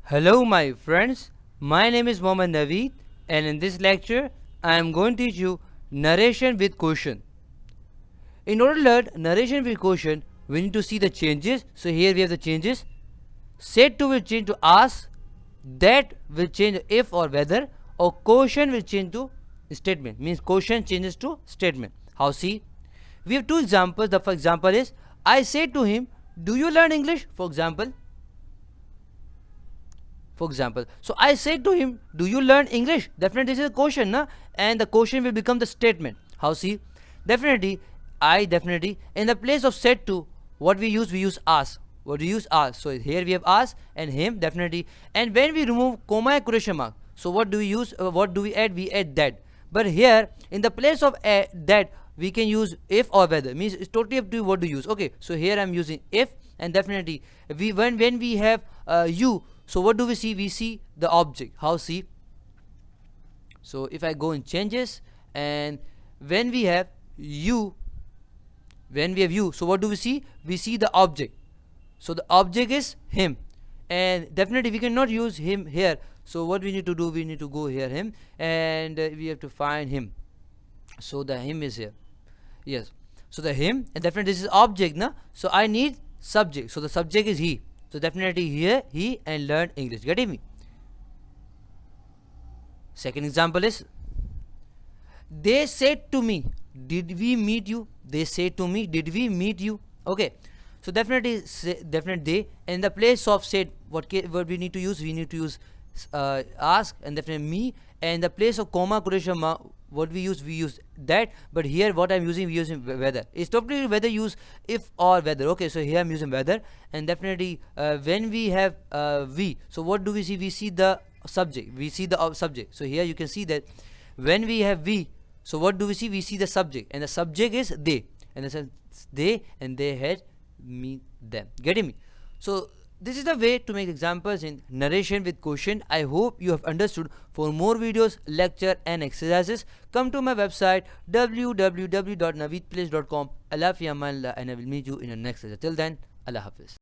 Hello my friends, my name is Mohammad Naveed and in this lecture I am going to teach you narration with question. In order to learn narration with question, we need to see the changes. So here we have the changes. Said to will change to ask, that will change if or whether, or question will change to statement. Means question changes to statement. How see? We have two examples. The first example is I said to him, do you learn English? For example, so I said to him, do you learn English? Definitely this is a question, na? And the question will become the statement. How see? Definitely in the place of said to, what we use ask. What we use ask. So here we have ask and him, definitely. And when we remove comma and quotation mark, so what do we use? What do we add? We add that. But here in the place of that, we can use if or whether. Means it's totally up to you what to use. Okay, so here I'm using if, and definitely when we have you, so what do we see? We see the object. How see? So if I go in changes, and when we have you, so what do we see? We see the object. So the object is him, and definitely we cannot use him here. So what we need to do? We need to go here him, and we have to find him. So the him is here. Yes. So the him, and definitely this is object, na? So I need subject. So the subject is he. So definitely here he and learn English. Getting me? Second example is they said to me, did we meet you? They said to me, did we meet you? Okay. So definitely they, in the place of said, what we need to use? We need to use ask, and definitely me, and in the place of comma quotation mark, what we use that. But here what I'm using, we using whether. It's totally whether use if or whether. Okay, so here I'm using whether, and definitely when we have we, so what do we see? We see the subject. We see the subject. So here you can see that when we have we, so what do we see? We see the subject, and the subject is they, and they, and they had me them. Getting me? So this is the way to make examples in narration with question. I hope you have understood. For more videos, lecture and exercises, come to my website www.naveedplace.com. Allah fi amanillah, and I will meet you in the next lecture. Till then, Allah Hafiz.